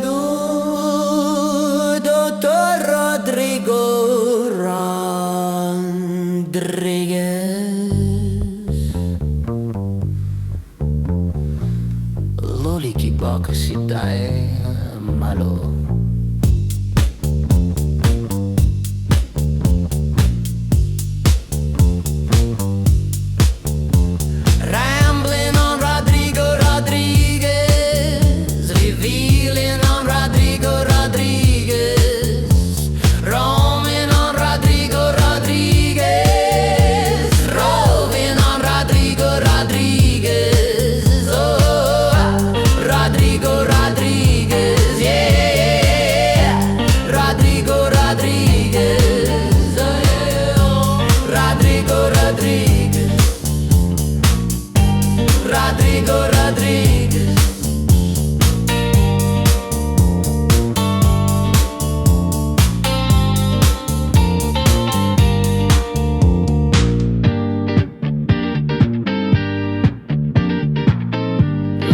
do, Doutor Rodrigo Rodrigues.羅理基博士大馬路。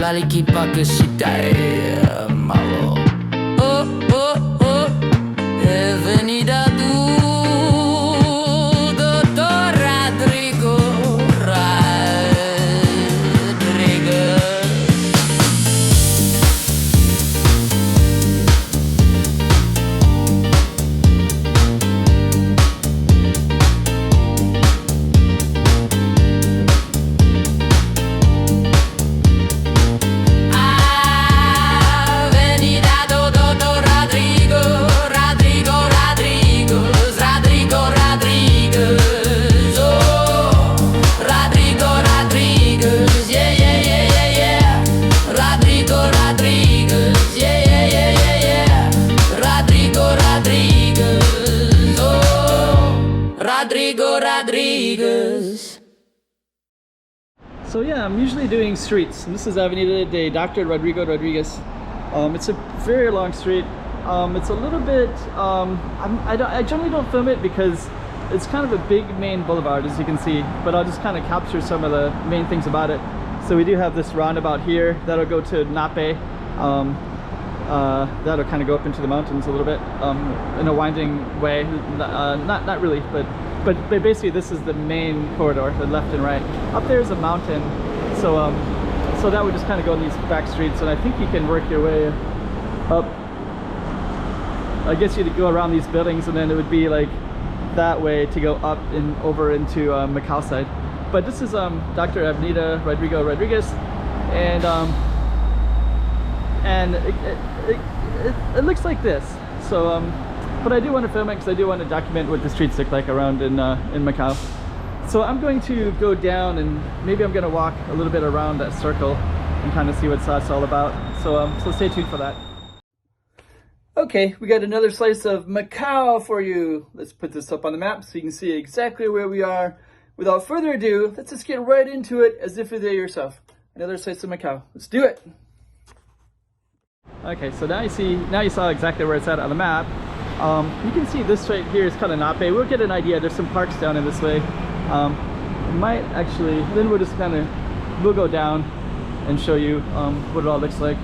羅理基博士大馬路。Oh, oh, oh, Avenida do Doutor Rodrigo Rodrigues. Rodrigues. So yeah, I'm usually doing streets, and this is Avenida de Dr. Rodrigo Rodrigues. It's a very long street. It's a little bit, I generally don't film it because it's kind of a big main boulevard, as you can see, but I'll just kind of capture some of the main things about it. So we do have this roundabout here that'll go to Nape. That'll kind of go up into the mountains a little bit in a winding way. Not really, but basically this is the main corridor, the left and right. Up there is a mountain, so so that would just kind of go in these back streets, and I think you can work your way up. I guess you'd go around these buildings, and then it would be like that way to go up and over into Macau side. But this is Dr. Avenida Rodrigo Rodrigues, and it looks like this. So but I do want to film it because I do want to document what the streets look like around in Macau. So I'm going to go down, and maybe I'm going to walk a little bit around that circle and kind of see what that's all about. So so stay tuned for that. Okay, we got another slice of Macau for you. Let's put this up on the map so you can see exactly where we are. Without further ado, let's just get right into it as if you're there yourself. Another slice of Macau. Let's do it. Okay, so now you saw exactly where it's at on the map. You can see this right here is kind of Nape. We'll get an idea. There's some parks down in this way. Might actually, then we'll just kind of, we'll go down and show you what it all looks like.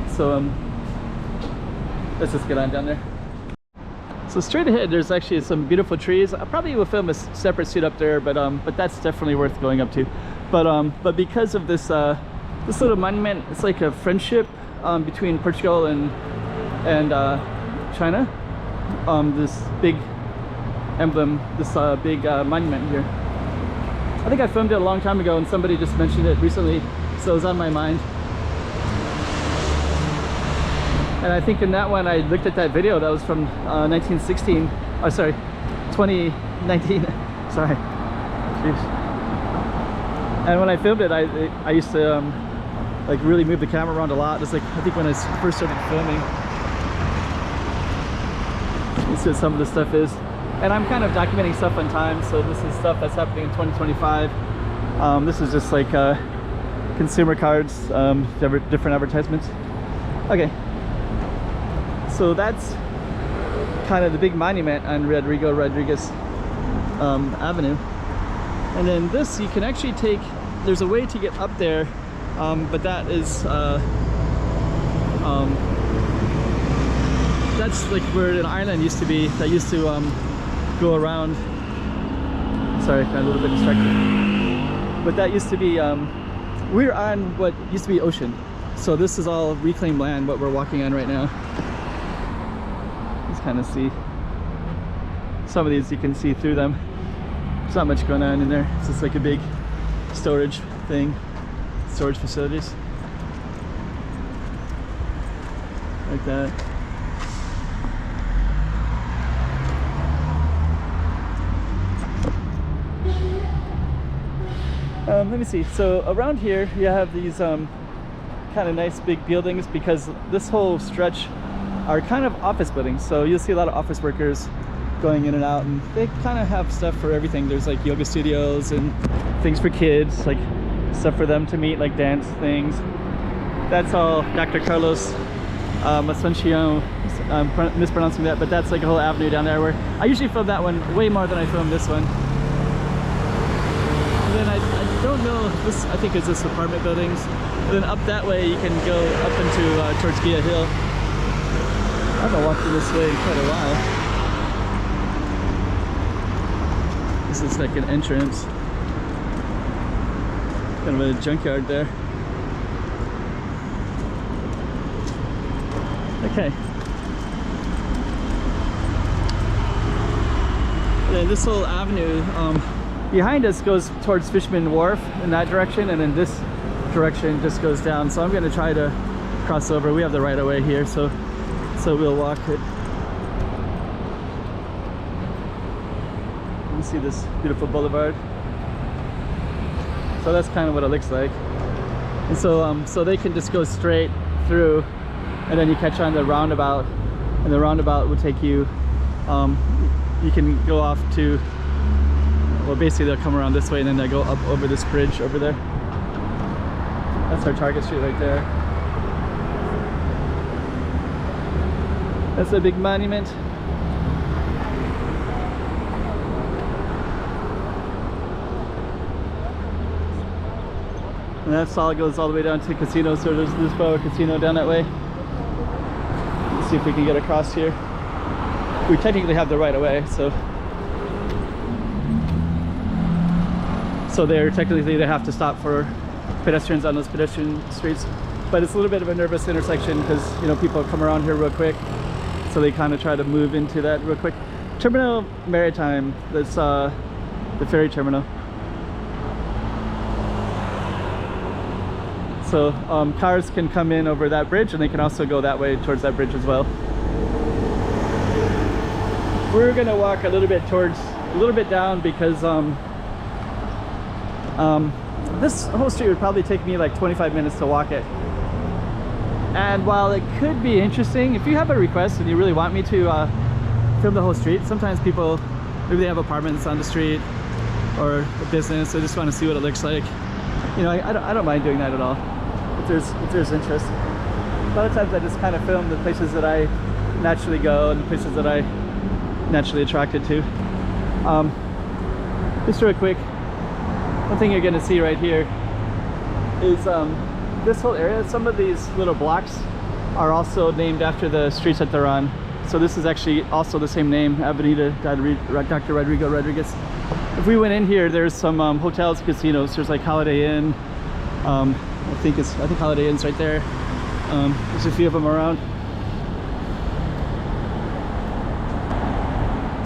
So let's just get on down there. So straight ahead, there's actually some beautiful trees. I probably will film a separate shoot up there, but that's definitely worth going up to. But because of this this little monument, it's like a friendship between Portugal and China. This big emblem, this big monument here. I think I filmed it a long time ago, and somebody just mentioned it recently, so it was on my mind. And I think in that one, I looked at that video that was from 1916. Oh, sorry, 2019. Sorry. Jeez. And when I filmed it, I used to like really move the camera around a lot. Just like I think when I first started filming. This is some of the stuff is, and I'm kind of documenting stuff on time. So this is stuff that's happening in 2025. This is just like consumer cards, different advertisements. Okay. So that's kind of the big monument on Rodrigo Rodrigues Avenue. And then this, you can actually take, there's a way to get up there, but that is that's like where an island used to be that used to go around. Sorry, got a little bit distracted. But that used to be, we're on what used to be ocean. So this is all reclaimed land, what we're walking on right now. Just kind of see. Some of these you can see through them. There's not much going on in there. It's just like a big storage thing, storage facilities. Like that. Let me see. So around here you have these kind of nice big buildings, because this whole stretch are kind of office buildings. So you'll see a lot of office workers going in and out, and they kind of have stuff for everything. There's like yoga studios and things for kids, like stuff for them to meet, like dance things. That's all Dr. Carlos Asuncion. I'm mispronouncing that, but that's like a whole avenue down there where I usually film that one way more than I film this one. And then I don't know, this I think is this apartment buildings. And then up that way you can go up into towards Gia Hill. I haven't walked through this way in quite a while. This is like an entrance. Kind of a junkyard there. Okay. And this whole avenue behind us goes towards Fishman Wharf in that direction, and then this direction just goes down. So I'm going to try to cross over. We have the right of way here, so we'll walk it. You see this beautiful boulevard. So that's kind of what it looks like. And so so they can just go straight through, and then you catch on the roundabout, and the roundabout will take you, you can go off to, well, basically they'll come around this way and then they go up over this bridge over there. That's our Target Street right there. That's a big monument. And that all goes all the way down to casino, so there's probably a casino down that way. Let's see if we can get across here. We technically have the right of way, so they're technically, they have to stop for pedestrians on those pedestrian streets. But it's a little bit of a nervous intersection because, you know, people come around here real quick, so they kind of try to move into that real quick. Terminal Maritime, that's the ferry terminal. So cars can come in over that bridge, and they can also go that way towards that bridge as well. We're gonna walk a little bit down because this whole street would probably take me like 25 minutes to walk it. And while it could be interesting, if you have a request and you really want me to film the whole street, sometimes people, maybe they have apartments on the street or a business, they just want to see what it looks like. You know, I don't mind doing that at all, if there's interest. A lot of times I just kind of film the places that I naturally go and the places that I naturally attracted to. Just real quick, one thing you're going to see right here is this whole area. Some of these little blocks are also named after the streets that they're on. So this is actually also the same name, Avenida Dr. Rodrigues. If we went in here, there's some hotels, casinos. There's like Holiday Inn. I think Holiday Inn's right there. There's a few of them around.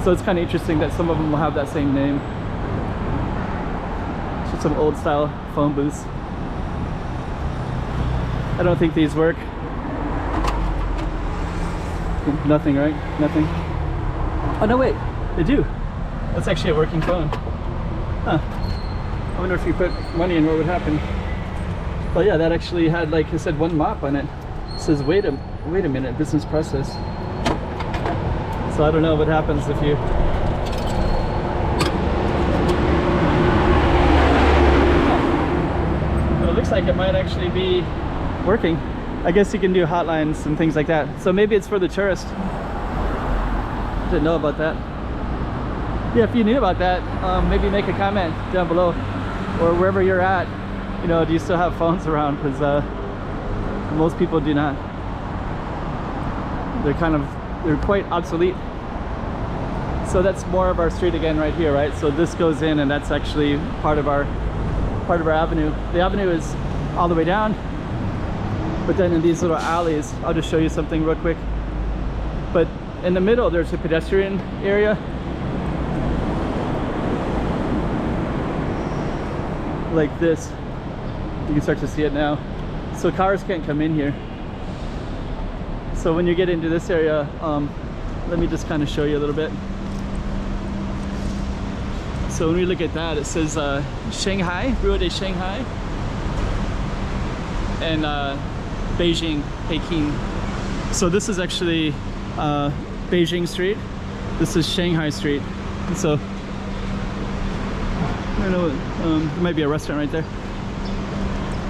So it's kind of interesting that some of them will have that same name. It's just some old style phone booths. I don't think these work. Nothing, right? Nothing. Oh no, wait, they do. That's actually a working phone. Huh. I wonder if you put money in, what would happen? But yeah, that actually had, like I said, one mop on it. It says, wait a minute, business process. So I don't know what happens if you... But it looks like it might actually be working. I guess you can do hotlines and things like that. So maybe it's for the tourist. Didn't know about that. Yeah, if you knew about that, maybe make a comment down below, or wherever you're at. You know, do you still have phones around? Because most people do not. They're kind of they're quite obsolete. So that's more of our street again right here, right? So this goes in, and that's actually part of our avenue. The avenue is all the way down, but then in these little alleys, I'll just show you something real quick. But in the middle, there's a pedestrian area. Like this. You can start to see it now. So cars can't come in here. So when you get into this area, let me just kind of show you a little bit. So when we look at that, it says Shanghai, Rue de Shanghai, and Beijing, Peking. So this is actually Beijing Street. This is Shanghai Street. So I don't know, there might be a restaurant right there.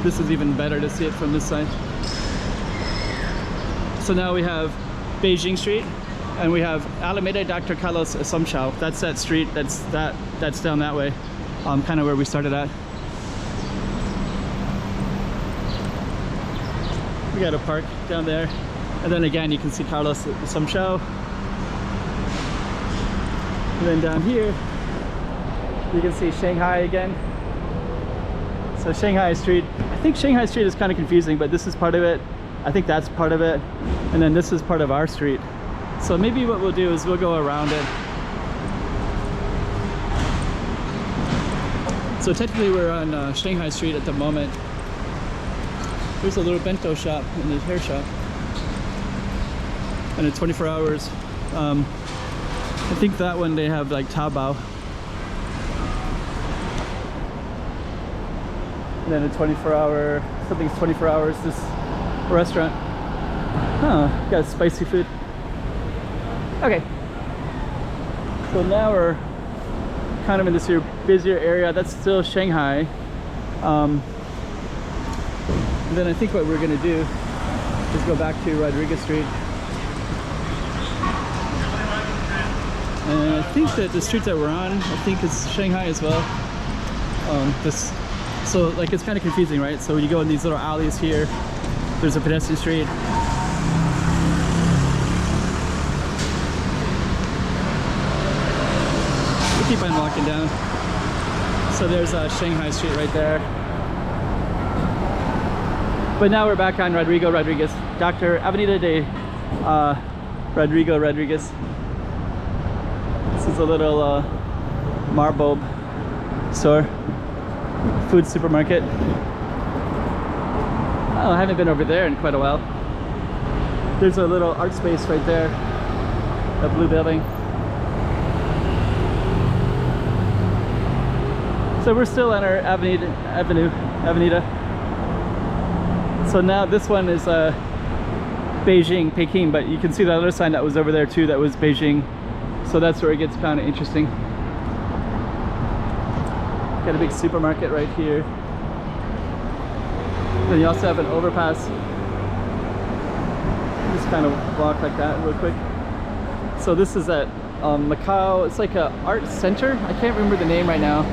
This is even better to see it from this side. So now we have Beijing Street, and we have Alameda Dr. Carlos Assumption. That's that street. That's down that way, kind of where we started at. We got a park down there, and then again you can see Carlos Assumption. And then down here you can see Shanghai again. So Shanghai Street, I think Shanghai Street is kind of confusing, but this is part of it. I think that's part of it, and then this is part of our street. So maybe what we'll do is we'll go around it. So technically we're on Shanghai Street at the moment. There's a little bento shop and a hair shop, and it's 24 hours. I think that one they have like Taobao. And then a 24-hour, something's 24 hours, this restaurant. Huh, got spicy food. Okay. So now we're kind of in this here busier area. That's still Shanghai. And then I think what we're gonna do is go back to Rodrigues Street. And I think that the street that we're on, I think is Shanghai as well. So like it's kind of confusing, right? So when you go in these little alleys here, there's a pedestrian street. We keep on walking down. So there's Shanghai Street right there. But now we're back on Rodrigues. Dr. Avenida de Rodrigues. This is a little marble store. Food supermarket. Oh, I haven't been over there in quite a while. There's a little art space right there, a blue building. So we're still on our Avenida. So now this one is Beijing, Peking, but you can see the other sign that was over there too, that was Beijing. So that's where it gets kind of interesting. Got a big supermarket right here. Then you also have an overpass. Just kind of walk like that real quick. So this is at Macau. It's like an art center. I can't remember the name right now,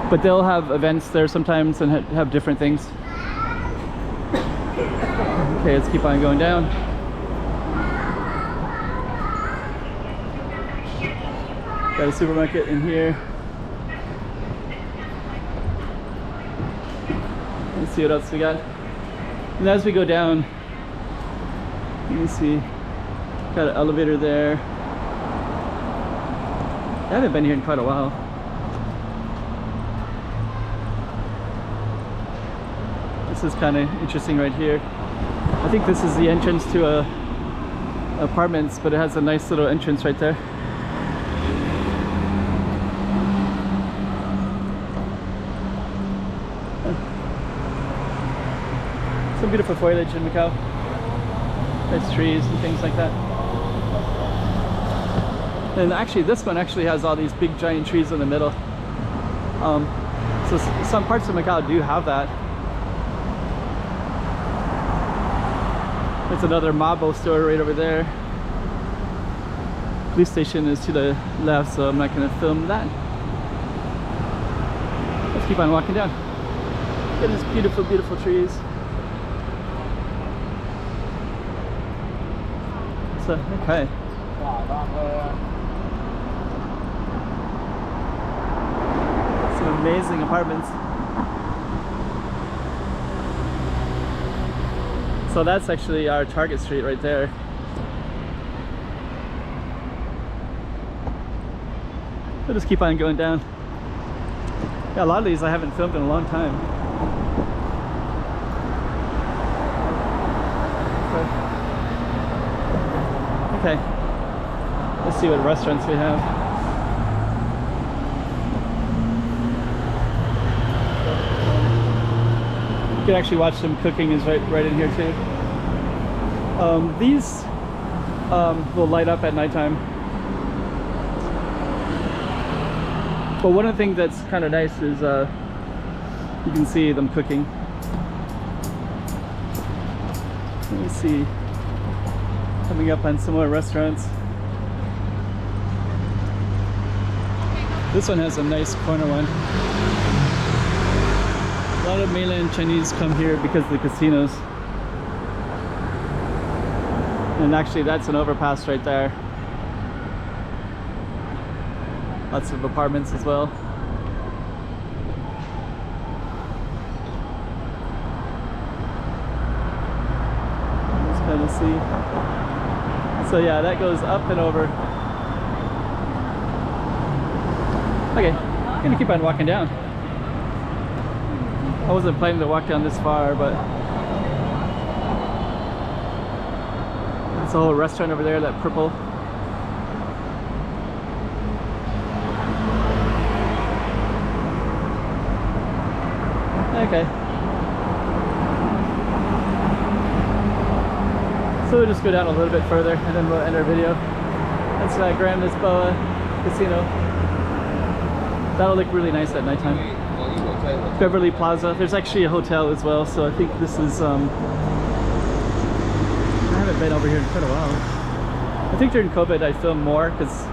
but they'll have events there sometimes and have different things. Okay, let's keep on going down. Got a supermarket in here. Let's see what else we got. And as we go down, you can see got an elevator there. I haven't been here in quite a while. This is kind of interesting right here. I think this is the entrance to apartments, but it has a nice little entrance right there. Some beautiful foliage in Macau. Nice trees and things like that. And actually this one actually has all these big giant trees in the middle. So some parts of Macau do have that. There's another Mabo store right over there. Police station is to the left, so I'm not going to film that. Let's keep on walking down. Look at these beautiful, beautiful trees. So, okay. Some amazing apartments. So that's actually our target street right there. We'll just keep on going down. Yeah, a lot of these I haven't filmed in a long time. Okay, let's see what restaurants we have. You can actually watch them cooking is right in here too. These will light up at nighttime. But one of the things that's kind of nice is you can see them cooking. Let me see. Coming up on some more restaurants. This one has a nice corner one. A lot of mainland Chinese come here because of the casinos. And actually that's an overpass right there. Lots of apartments as well. Let's kind of see. So yeah, that goes up and over. Okay, I'm gonna keep on walking down. I wasn't planning to walk down this far, but there's a whole restaurant over there, that purple. Okay. So we'll just go down a little bit further and then we'll end our video. That's Grand Lisboa Casino. That'll look really nice at nighttime. Beverly Plaza. There's actually a hotel as well, so I think this is I haven't been over here in quite a while. I think during COVID I filmed more because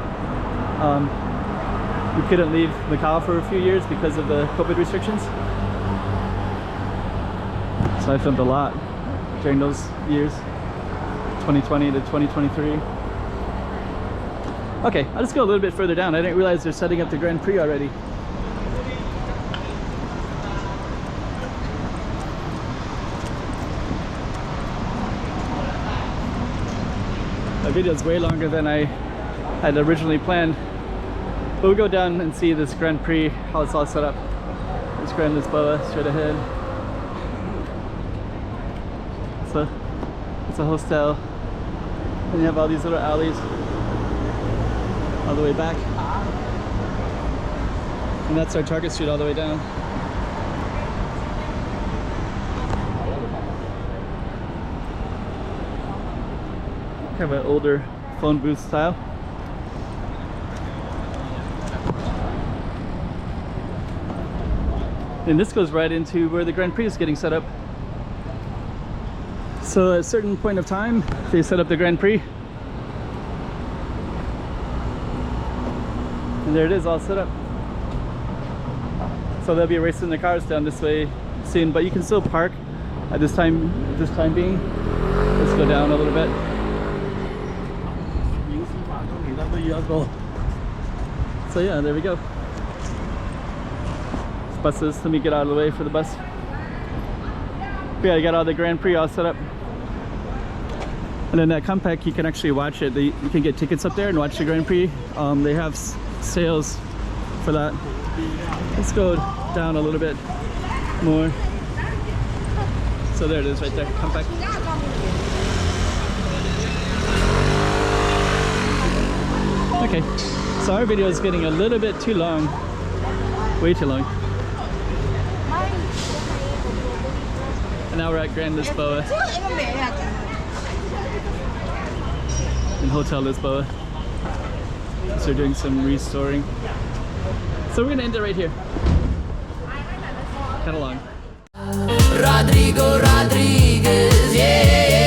we couldn't leave Macau for a few years because of the COVID restrictions. So I filmed a lot during those years, 2020 to 2023. Okay, I'll just go a little bit further down. I didn't realize they're setting up the Grand Prix already. My video is way longer than I had originally planned. But we'll go down and see this Grand Prix, how it's all set up. There's Grand Lisboa straight ahead. It's a hostel. And you have all these little alleys all the way back. And that's our target street all the way down. Kind of an older phone booth style. And this goes right into where the Grand Prix is getting set up. So at a certain point of time, they set up the Grand Prix. And there it is, all set up. So they'll be racing the cars down this way soon, but you can still park at this time being. Let's go down a little bit. So yeah, there we go. Buses, let me get out of the way for the bus. Yeah, you got all the Grand Prix all set up. And then that compact, you can actually watch it. You can get tickets up there and watch the Grand Prix. They have sales for that. Let's go down a little bit more. So there it is right there, compact. Okay, so our video is getting a little bit too long. Way too long. And now we're at Grand Lisboa. In Hotel Lisboa. So we're doing some restoring. So we're gonna end it right here. Kind of long. Rodrigo Rodrigues, yeah.